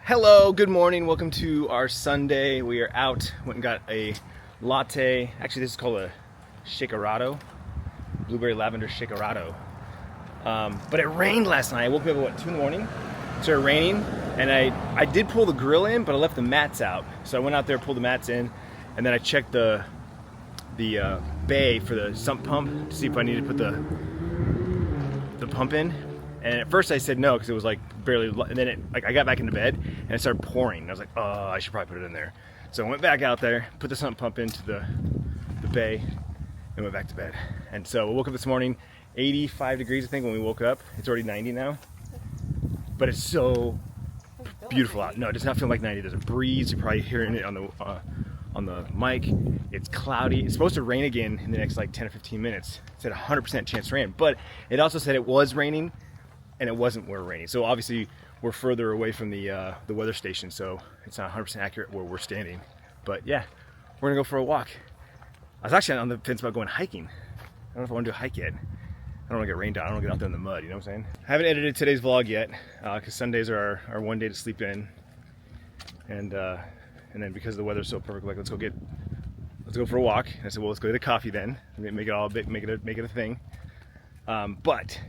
Hello, good morning. Welcome to our Sunday. We are out. Went and got a latte. Actually, this is called a shakerado, blueberry lavender shakerado. But it rained last night. I woke up at 2 in the morning. It started raining, and I did pull the grill in, but I left the mats out. So I went out there, pulled the mats in, and then I checked the bay for the sump pump to see if I needed to put the pump in. And at first I said no because it was like barely, and then I got back into bed and it started pouring. And I was like, oh, I should probably put it in there. So I went back out there, put the sump pump into the bay, and went back to bed. And so we woke up this morning, 85 degrees I think when we woke up. It's already 90 now. But it's so beautiful out. No, it does not feel like 90. There's a breeze. You're probably hearing it on the mic. It's cloudy. It's supposed to rain again in the next like 10 or 15 minutes. It said 100% chance to rain, but it also said it was raining and it wasn't where raining. So obviously we're further away from the weather station, so it's not 100% accurate where we're standing. But yeah, we're gonna go for a walk. I was actually on the fence about going hiking. I don't know if I want to do a hike yet. I don't want to get rained out. I don't want to get out there in the mud, you know what I'm saying? I haven't edited today's vlog yet because Sundays are our one day to sleep in. And then because the weather's so perfect, like let's go for a walk. And I said, well, let's go get a coffee then. Make it a thing. But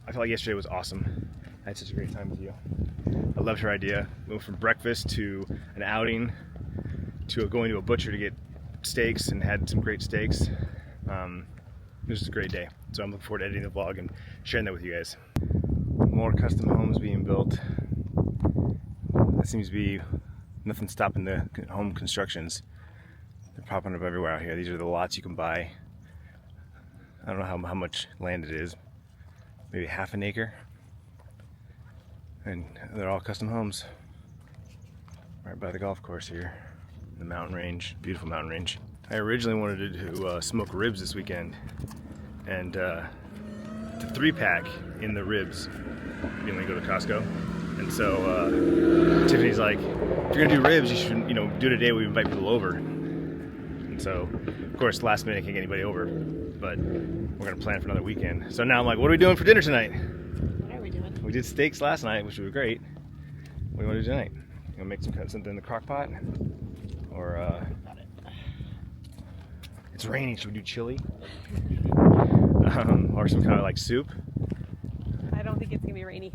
I felt like yesterday was awesome. I had such a great time with you. I loved her idea. We went from breakfast to an outing to going to a butcher to get steaks and had some great steaks. It was just a great day. So I'm looking forward to editing the vlog and sharing that with you guys. More custom homes being built. That seems to be nothing stopping the home constructions. They're popping up everywhere out here. These are the lots you can buy. I don't know how much land it is. Maybe half an acre. And they're all custom homes. Right by the golf course here. The mountain range, beautiful mountain range. I originally wanted to smoke ribs this weekend. And the 3-pack in the ribs, you know, go to Costco. And so Tiffany's like, if you're gonna do ribs, you should, do it a day where we invite people over. And so, of course, last minute can't get anybody over, but we're gonna plan for another weekend. So now I'm like, what are we doing for dinner tonight? What are we doing? We did steaks last night, which were great. What do you want to do tonight? You gonna make something in the crock pot? Or it's raining, should we do chili? Or some kind of like soup? I don't think it's gonna be rainy.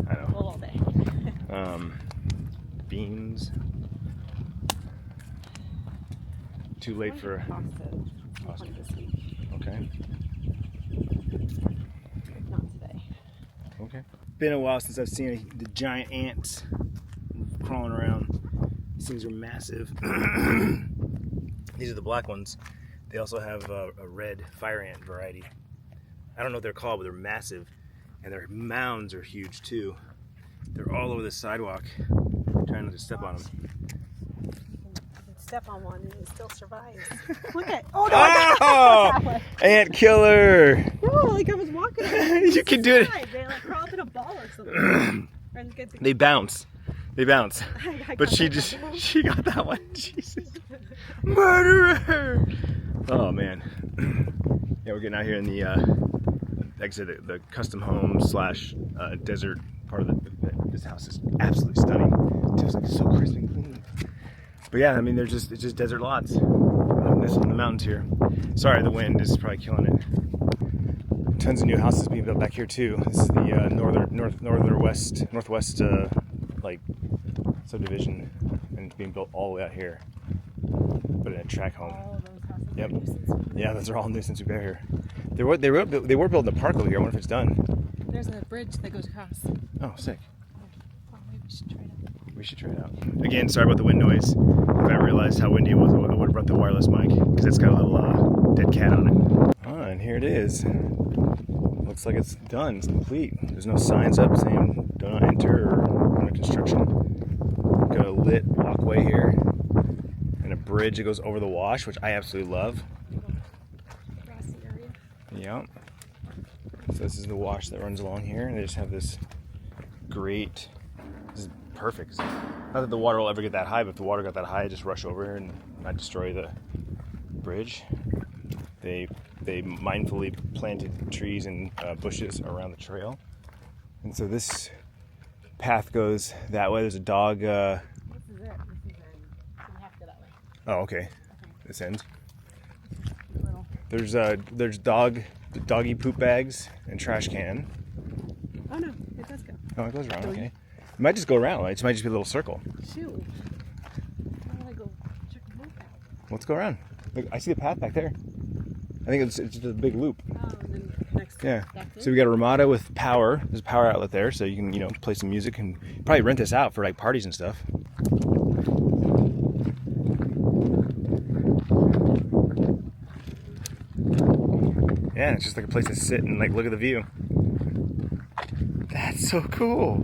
I know. Well, all day. Beans. Too late for pasta this week. Okay. Not today. Okay. Been a while since I've seen the giant ants crawling around. These things are massive. These are the black ones. They also have a red fire ant variety. I don't know what they're called, but they're massive. And their mounds are huge too. They're all over the sidewalk. Trying not to step on them. You can step on one and it still survives. Look at, oh no, I got that one. Ant killer! No, like I was walking. You can do it. They like crawl up in a ball or something. They bounce. They bounce. But she got that one. Jesus. Murderer! Oh man. Yeah, we're getting out here in the exit, the custom home / desert part of this house is absolutely stunning. It feels like it's so crisp and clean. But yeah, I mean, it's just desert lots. This in the mountains here. Sorry, the wind is probably killing it. Tons of new houses being built back here too. This is the northwest like subdivision, and it's being built all the way out here. But in a track home. All of those houses. Yep. Nuisance. Yeah, those are all new since we've been here. They were building a park over here. I wonder if it's done. There's a bridge that goes across. Oh, sick. Oh, maybe we should try it out. We should try it out. Again, sorry about the wind noise. If I realized how windy it was, I would have brought the wireless mic because it's got a little dead cat on it. Oh, and here it is. Looks like it's done. It's complete. There's no signs up saying do not enter or under construction. Got a lit walkway here and a bridge that goes over the wash, which I absolutely love. Grassy area. Yeah. So this is the wash that runs along here, and they just have this great. This is perfect. Not that the water will ever get that high, but if the water got that high, I'd just rush over here and not destroy the bridge. They mindfully planted trees and bushes around the trail, and so this path goes that way. There's a dog. This is it. This is it. So we have to go that way. Oh, okay. This ends. Little. There's doggy poop bags and trash can. Oh no, it does go. Oh, it goes around. Okay. It might just go around. It might just be a little circle. Shoot. I want to go check the boat out. Let's go around. Look, I see the path back there. I think it's just a big loop. Oh, and then it connects to back So we got a Ramada with power. There's a power outlet there, so you can play some music and probably rent this out for like parties and stuff. Yeah, it's just like a place to sit and like look at the view. That's so cool.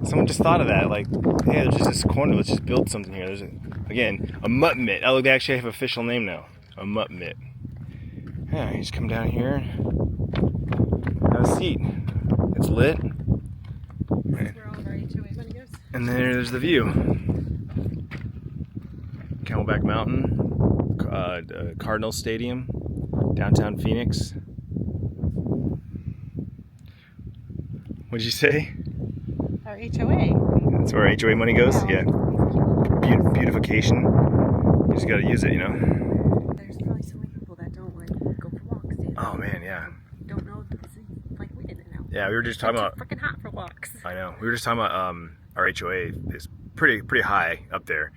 Someone just thought of that. Like, hey, there's just this corner. Let's just build something here. There's a mutt mitt. Oh, they actually have an official name now. A mutt mitt. Yeah, you just come down here and have a seat. It's lit. This is where all of our HOA money goes. And there's the view. Camelback Mountain, Cardinal Stadium, downtown Phoenix. What'd you say? Our HOA. That's where our HOA money goes? Yeah. Beautification. You just gotta use it, you know? There's probably so many people that don't like go for walks, dude. Oh man, yeah. Don't know if this is like we didn't know. Yeah, we were just talking about. Freaking hot for walks. I know. We were just talking about our HOA is pretty high up there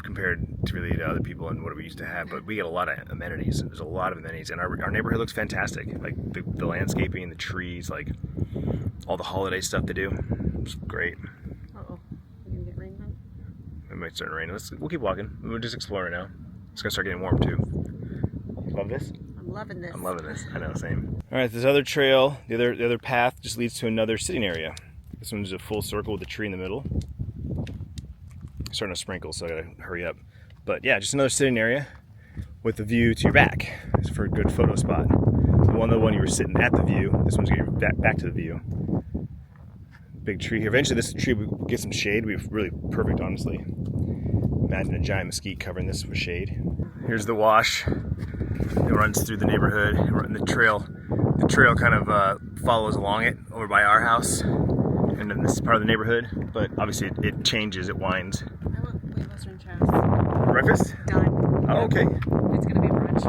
compared to really to other people and what we used to have. But we get a lot of amenities. There's a lot of amenities, and our neighborhood looks fantastic. Like the landscaping, the trees, like all the holiday stuff they do. It's great. Uh-oh. We're gonna get rain then? It might start to rain. We'll keep walking. We're just exploring now. It's gonna start getting warm too. Love this? I'm loving this. I'm loving this. I know, same. All right, this other trail, the other path just leads to another sitting area. This one's a full circle with a tree in the middle. It's starting to sprinkle, so I gotta hurry up. But yeah, just another sitting area with a view to your back. It's for a good photo spot. The one you were sitting at the view. This one's getting back to the view. Big tree here. Eventually this tree would get some shade. Would be really perfect, honestly. Imagine a giant mesquite covering this with shade. Here's the wash. It runs through the neighborhood. The trail kind of follows along it over by our house. And then this is part of the neighborhood. But obviously it changes, it winds. I want Huevos Rancheros. Breakfast? Done. Oh, okay. It's gonna be brunch.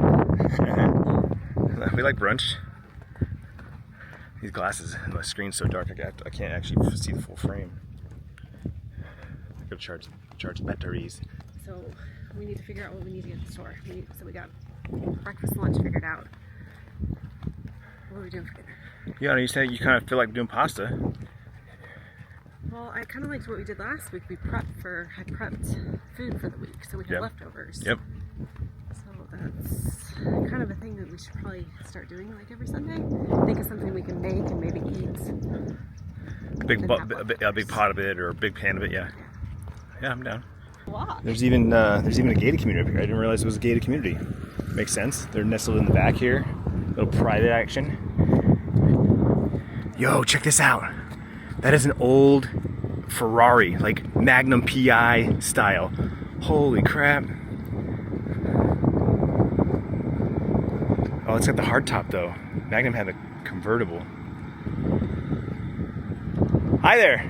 We like brunch. These glasses, my screen's so dark I can't actually see the full frame. I gotta charge batteries. So we need to figure out what we need to get at the store. So we got breakfast, lunch figured out. What are we doing for dinner? Yeah, you said you kind of feel like doing pasta. Well, I kind of liked what we did last week. We had prepped food for the week, so we had leftovers. Yep. So that's kind of a thing that we should probably start doing like every Sunday. Think of something we can make and maybe eat. A big pot of it or a big pan of it, yeah. Yeah, I'm down. Wow. There's even a gated community up here. I didn't realize it was a gated community. Makes sense. They're nestled in the back here. Little private action. Yo, check this out. That is an old Ferrari, like Magnum PI style. Holy crap. Oh, it's got the hardtop though. Magnum had a convertible. Hi there.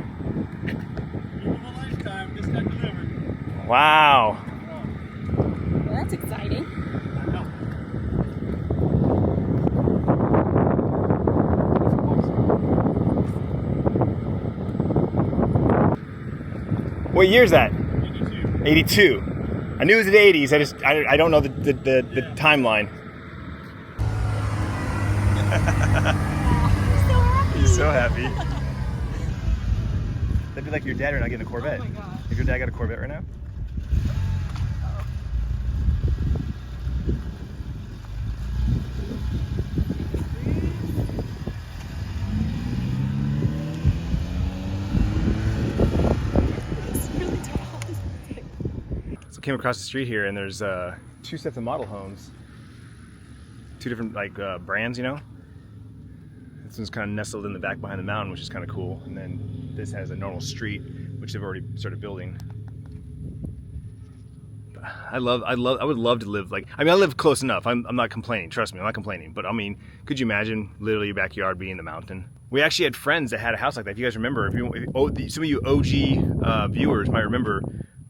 Lifetime, just got delivered. Wow. Well, that's exciting. What year is that? 82. 82. I knew it was the 80s. I don't know the timeline. He's so happy. That'd be like your dad right now getting a Corvette. Oh my God. If your dad got a Corvette right now? So came across the street here and there's two sets of model homes. Two different brands, you know? This one's kind of nestled in the back behind the mountain, which is kind of cool. And then this has a normal street, which they've already started building. But I would love to live I live close enough. I'm not complaining, trust me, I'm not complaining. But I mean, could you imagine literally your backyard being the mountain? We actually had friends that had a house like that. If you guys remember, some of you OG viewers might remember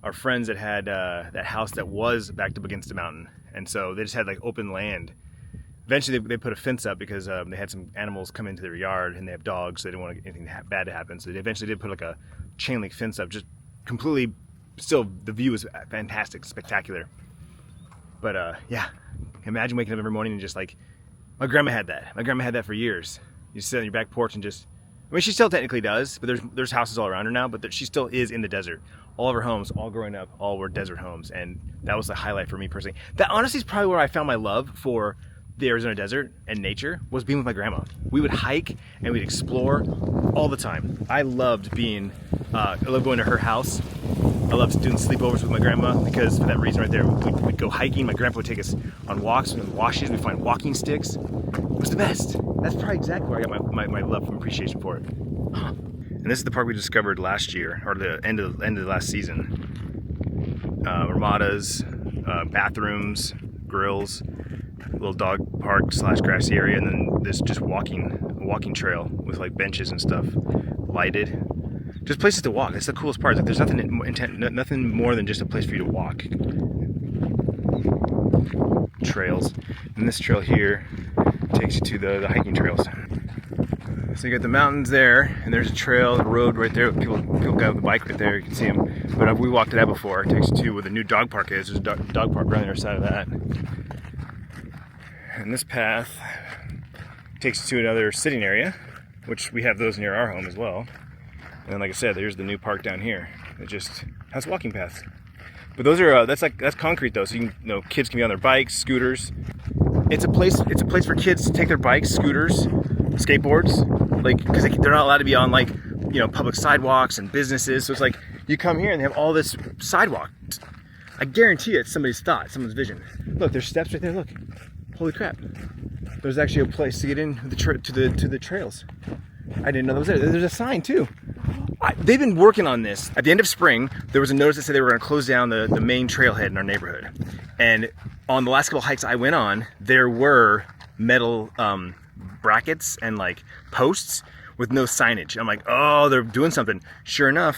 our friends that had that house that was backed up against the mountain, and so they just had like open land. Eventually, they put a fence up because they had some animals come into their yard, and they have dogs, so they didn't want anything bad to happen. So they eventually did put like a chain link fence up, just completely. Still, the view is fantastic, spectacular. But yeah, imagine waking up every morning and just like, my grandma had that. My grandma had that for years. You sit on your back porch and just, I mean, she still technically does, but there's houses all around her now, but she still is in the desert. All of her homes, all growing up, all were desert homes, and that was the highlight for me personally. That honestly is probably where I found my love for the Arizona desert and nature, was being with my grandma. We would hike and we'd explore all the time. I loved going to her house. I loved doing sleepovers with my grandma because for that reason right there, we'd go hiking. My grandpa would take us on walks and washes. We'd find walking sticks. It was the best. That's probably exactly where I got my love and appreciation for it. And this is the park we discovered last year, or the end of the last season. Ramadas, bathrooms, grills, little dog park / grassy area, and then this just a walking trail with like benches and stuff, lighted. Just places to walk. That's the coolest part. Like, there's nothing more than just a place for you to walk. Trails. And this trail here takes you to the hiking trails. So you got the mountains there, and there's a trail, a road right there. People go with the bike right there. You can see them. But we walked that before. It takes you to where the new dog park is. There's a dog park right on the other side of that. And this path takes you to another sitting area, which we have those near our home as well. And then, like I said, there's the new park down here. It just has walking paths. But those are that's concrete though, so kids can be on their bikes, scooters. It's a place for kids to take their bikes, scooters, skateboards, like because they're not allowed to be on like public sidewalks and businesses. So it's like you come here and they have all this sidewalk. I guarantee it's somebody's thought, someone's vision. Look, there's steps right there. Look, holy crap! There's actually a place to get in to the trails. I didn't know that was there. There's a sign too. They've been working on this. At the end of spring, there was a notice that said they were going to close down the main trailhead in our neighborhood. And on the last couple hikes I went on, there were metal brackets and like posts with no signage. I'm like, oh, they're doing something. Sure enough,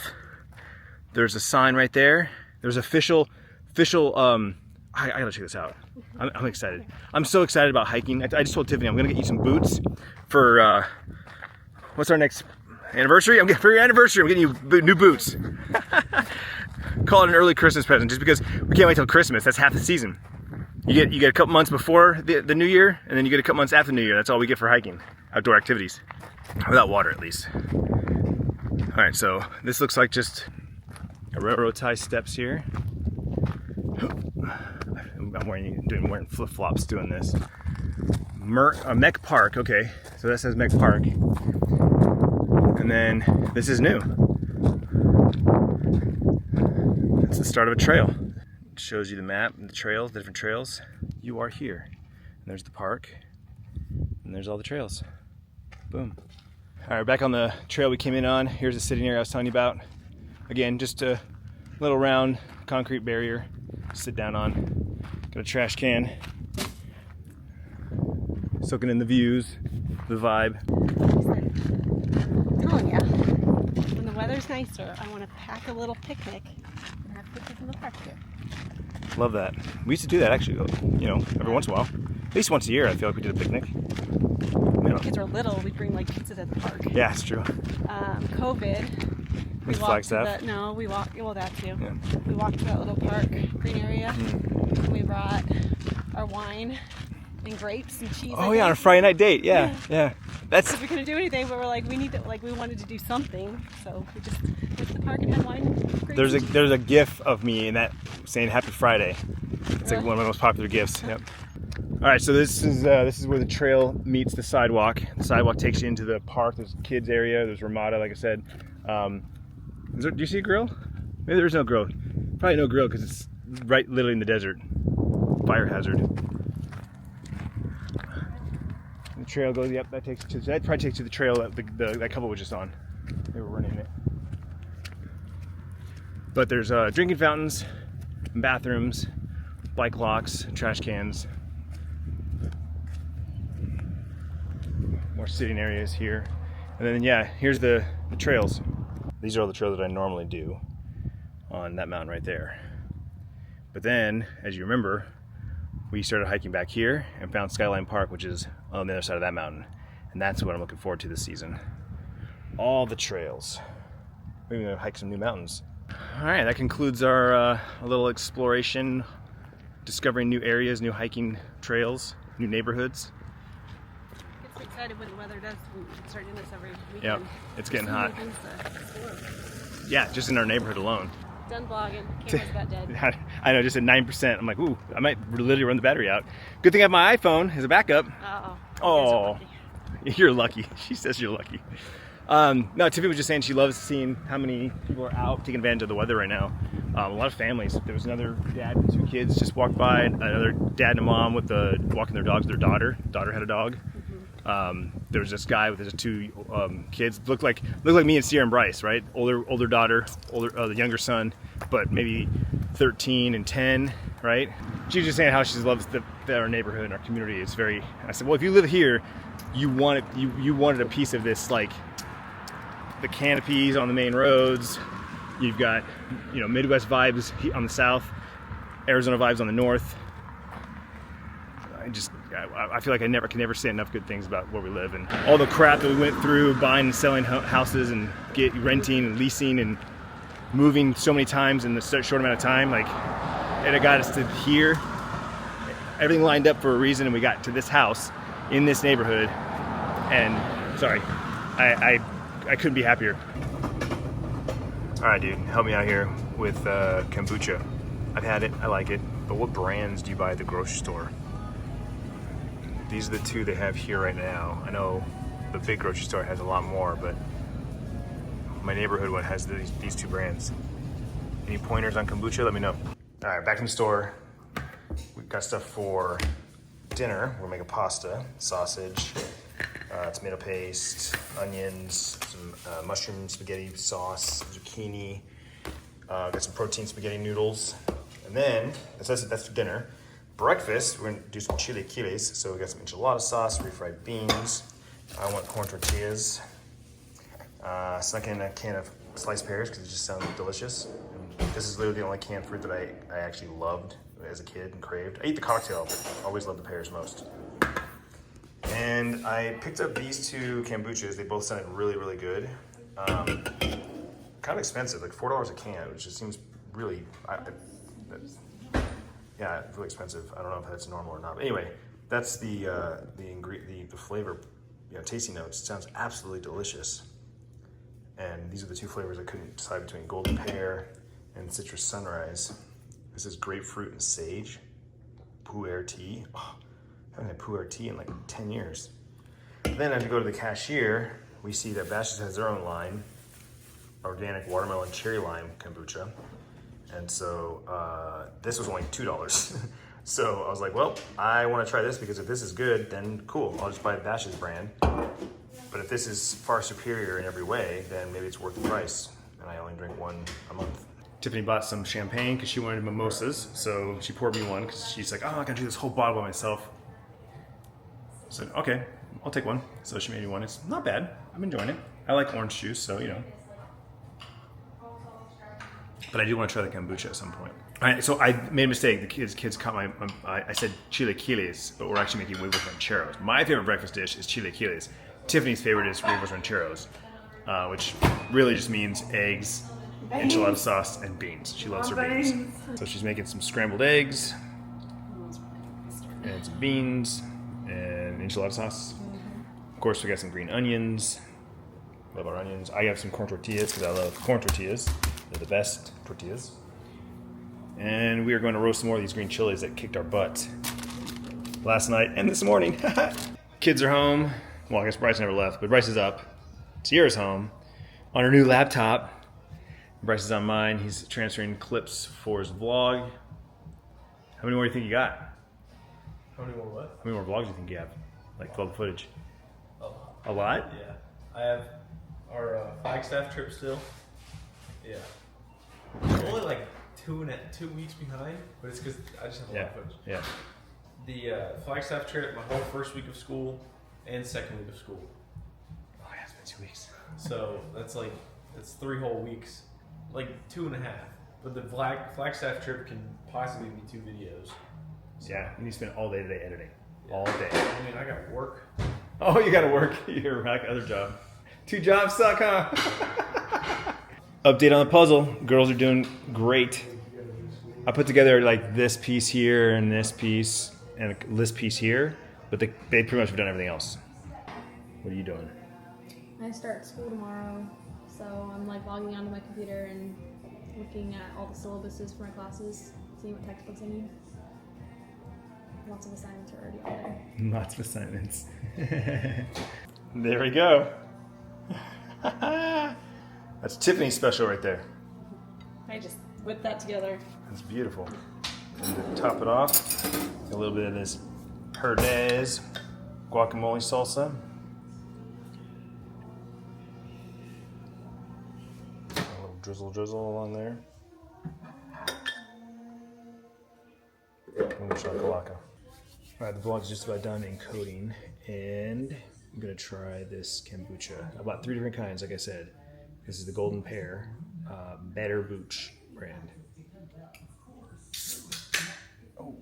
there's a sign right there. There's official. I gotta check this out. I'm excited. I'm so excited about hiking. I just told Tiffany I'm gonna get you some boots for what's our next anniversary? For your anniversary, I'm getting you new boots. Call it an early Christmas present, just because we can't wait till Christmas. That's half the season. You get a couple months before the new year, and then you get a couple months after the new year. That's all we get for hiking, outdoor activities, without water at least. All right, so this looks like just a railroad tie steps here. I'm wearing flip-flops doing this. Mech Park, okay. So that says Mech Park. And then this is new. It's the start of a trail. It shows you the map and the trails, the different trails. You are here. And there's the park. And there's all the trails. Boom. All right, back on the trail we came in on. Here's the sitting area I was telling you about. Again, just a little round concrete barrier to sit down on. Got a trash can. Soaking in the views, the vibe. I'm telling ya, when the weather's nicer, I want to pack a little picnic and have picnic in the park here. Love that. We used to do that actually, every once in a while. At least once a year, I feel like we did a picnic. When the kids were little, we'd bring like pizza to the park. Yeah, it's true. COVID. With Flagstaff? We walked, well that too. Yeah. We walked to that little park, green area, and we brought our wine and grapes and cheese. Oh yeah, on a Friday night date, yeah. That's because we couldn't do anything, but we're like, we wanted to do something, so we just went to the park and had wine and grapes. There's a gif of me in that saying Happy Friday. It's like one of my most popular gifts. Yep. All right, so this is where the trail meets the sidewalk. The sidewalk takes you into the park. There's a kids area. There's Ramada, like I said. Do you see a grill? Maybe there's no grill. Probably no grill because it's right literally in the desert. Fire hazard. The trail goes, yep, that probably takes you to the trail that that couple was just on. They were running it. But there's drinking fountains, and bathrooms, bike locks, trash cans. More sitting areas here. And then yeah, here's the trails. These are all the trails that I normally do on that mountain right there. But then, as you remember, we started hiking back here and found Skyline Park, which is on the other side of that mountain. And that's what I'm looking forward to this season. All the trails. We're gonna hike some new mountains. All right, that concludes our little exploration, discovering new areas, new hiking trails, new neighborhoods. Gets me excited when the weather does. We can start doing this every weekend. Yep, it's getting hot. Things to explore. Yeah, just in our neighborhood alone. Done blogging. Camera's about dead. I know, just at 9%. I'm like, ooh, I might literally run the battery out. Good thing I have my iPhone as a backup. Uh-oh. Oh, you're lucky. She says you're lucky. No, Tiffany was just saying she loves seeing how many people are out taking advantage of the weather right now. A lot of families. There was another dad and 2 kids just walked by. Another dad and a mom with walking their dogs. Their daughter had a dog. There was this guy with his 2 kids. Looked like me and Sierra and Bryce, right? Older daughter, the younger son, but maybe 13 and 10, right? She was just saying how she loves our neighborhood and our community. It's very. I said, well, if you live here, you wanted a piece of this, like the canopies on the main roads. You've got, Midwest vibes on the south, Arizona vibes on the north. I feel like I can never say enough good things about where we live and all the crap that we went through buying and selling houses and renting and leasing and moving so many times in the short amount of time. Like, it got us to here. Everything lined up for a reason, and we got to this house in this neighborhood. And sorry, I couldn't be happier. All right, dude, help me out here with kombucha. I've had it, I like it, but what brands do you buy at the grocery store? These are the 2 they have here right now. I know the big grocery store has a lot more, but my neighborhood one has these 2 brands. Any pointers on kombucha? Let me know. All right, back in the store. We've got stuff for dinner. We're making pasta, sausage, tomato paste, onions, some mushroom spaghetti sauce, zucchini. Got some protein spaghetti noodles. And then, that's for dinner. Breakfast, we're gonna do some chilaquiles. So we got some enchilada sauce, refried beans. I want corn tortillas. Snuck in a can of sliced pears because it just sounds delicious. And this is literally the only canned fruit that I actually loved as a kid and craved. I eat the cocktail, but always loved the pears most. And I picked up these 2 kombuchas. They both sounded really, really good. Kind of expensive, like $4 a can, which just seems really, yeah, really expensive. I don't know if that's normal or not. But anyway, that's the flavor, tasting notes. It sounds absolutely delicious. And these are the 2 flavors I couldn't decide between: golden pear and citrus sunrise. This is grapefruit and sage. Pu'er tea. Oh, I haven't had pu'er tea in like 10 years. Then as we go to the cashier, we see that Bash's has their own line, organic watermelon cherry lime kombucha. And so this was only $2. So I was like, well, I want to try this because if this is good, then cool, I'll just buy Bash's brand. But if this is far superior in every way, then maybe it's worth the price. And I only drink 1 a month. Tiffany bought some champagne because she wanted mimosas. So she poured me one because she's like, oh, I'm not gonna do this whole bottle by myself. I said, okay, I'll take one. So she made me one. It's not bad. I'm enjoying it. I like orange juice, so But I do want to try the kombucha at some point. All right, so I made a mistake. The kids caught I said chilaquiles, but we're actually making huevos rancheros. My favorite breakfast dish is chilaquiles. Tiffany's favorite is huevos rancheros, which really just means eggs, enchilada sauce, and beans. She loves her beans. So she's making some scrambled eggs, and some beans, and enchilada sauce. Of course, we got some green onions. Love our onions. I have some corn tortillas because I love corn tortillas. They're the best tortillas. And we are going to roast some more of these green chilies that kicked our butt last night and this morning. Kids are home. Well, I guess Bryce never left, but Bryce is up. Sierra's home on her new laptop. Bryce is on mine. He's transferring clips for his vlog. How many more do you think you got? How many more what? How many more vlogs do you think you have? Like vlog footage? A lot? Yeah. I have our Flagstaff trip still. Yeah. I'm only like 2 weeks behind, but it's because I just have a lot of footage. Yeah. The Flagstaff trip, my whole first week of school and second week of school. Oh, yeah, it's been 2 weeks. So that's 3 whole weeks, like 2.5. But the Flagstaff trip can possibly be 2 videos. Yeah, you need to spend all day today editing. All day. I mean, I got work. Oh, you gotta work your other job. 2 jobs suck, huh? Update on the puzzle. Girls are doing great. I put together like this piece here and this piece and this piece here, but they pretty much have done everything else. What are you doing? I start school tomorrow, so I'm like logging onto my computer and looking at all the syllabuses for my classes, seeing what textbooks I need. Lots of assignments are already on there. Lots of assignments. There we go. That's Tiffany's special right there. I just whipped that together. That's beautiful. And to top it off, a little bit of this Herdez guacamole salsa. A little drizzle on there. And shakalaka. Alright, the vlog's just about done encoding, and I'm gonna try this kombucha. I bought 3 different kinds, like I said. This is the Golden Pear, Better Booch brand. Oh.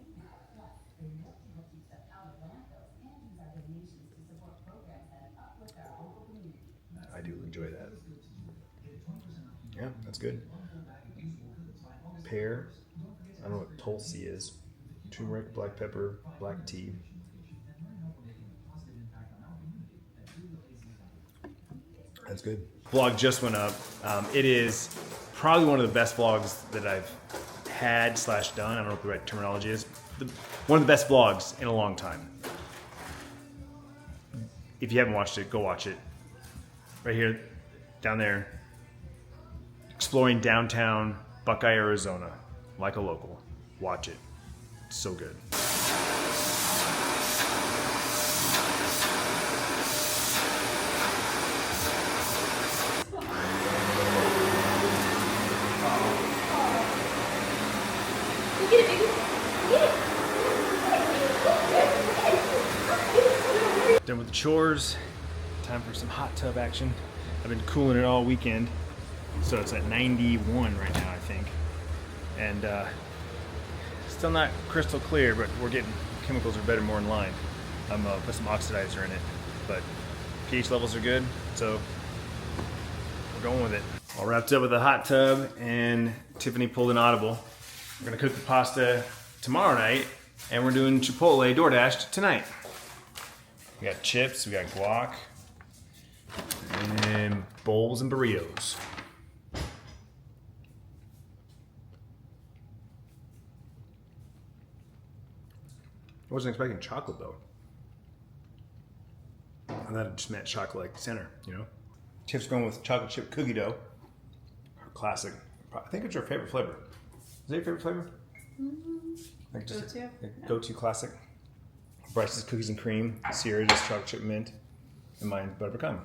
I do enjoy that. Yeah, that's good. Pear. I don't know what Tulsi is. Turmeric, black pepper, black tea. That's good. Vlog just went up. It is probably one of the best vlogs that I've had / done. I don't know what the right terminology is. One of the best vlogs in a long time. If you haven't watched it, go watch it. Right here, down there. Exploring downtown Buckeye, Arizona, like a local. Watch it. It's so good. Done with the chores. Time for some hot tub action. I've been cooling it all weekend. So it's at 91 right now, I think. And still not crystal clear, but we're getting, chemicals are better, more in line. I'm put some oxidizer in it, but pH levels are good, so we're going with it. All wrapped up with a hot tub, and Tiffany pulled an audible. We're gonna cook the pasta tomorrow night, and we're doing Chipotle DoorDash tonight. We got chips, we got guac, and bowls and burritos. I wasn't expecting chocolate though. I thought it just meant chocolate like center, you know? Tiff's going with chocolate chip cookie dough. Her classic. I think it's her favorite flavor. Is that your favorite flavor? Like just Go-to? Go-to classic. Bryce's cookies and cream. Sierra's is chocolate chip mint. And mine's butter pecan.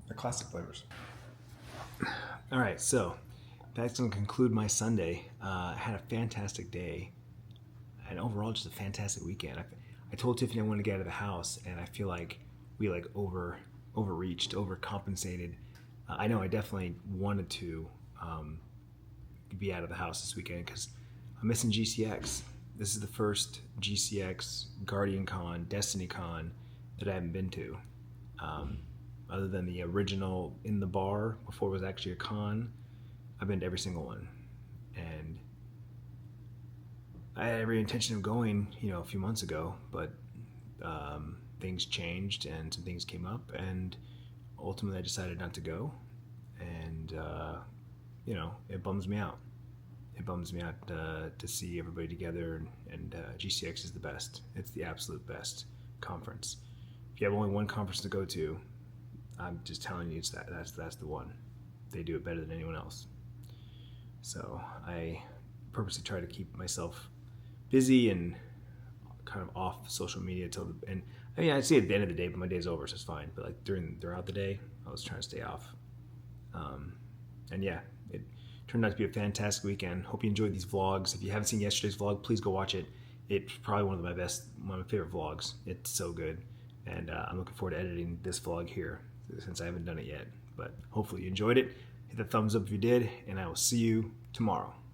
They're classic flavors. All right, so that's going to conclude my Sunday. I had a fantastic day. And overall, just a fantastic weekend. I told Tiffany I wanted to get out of the house, and I feel like we overreached, overcompensated. I know I definitely wanted to be out of the house this weekend because I'm missing GCX. This is the first GCX Guardian Con, Destiny Con that I haven't been to. Other than the original in the bar before it was actually a con, I've been to every single one. And I had every intention of going, a few months ago, but things changed and some things came up, and ultimately I decided not to go. And it bums me out. It bums me out to see everybody together, and GCX is the best. It's the absolute best conference. If you have only one conference to go to, I'm just telling you, that's the one. They do it better than anyone else. So I purposely try to keep myself busy and kind of off social media till the end. I mean, I'd say at the end of the day, but my day's over, so it's fine. But like throughout the day, I was trying to stay off. And yeah, it turned out to be a fantastic weekend. Hope you enjoyed these vlogs. If you haven't seen yesterday's vlog, please go watch it. It's probably one of my favorite vlogs. It's so good. And I'm looking forward to editing this vlog here. since I haven't done it yet. But hopefully you enjoyed it. Hit the thumbs up if you did, and I will see you tomorrow.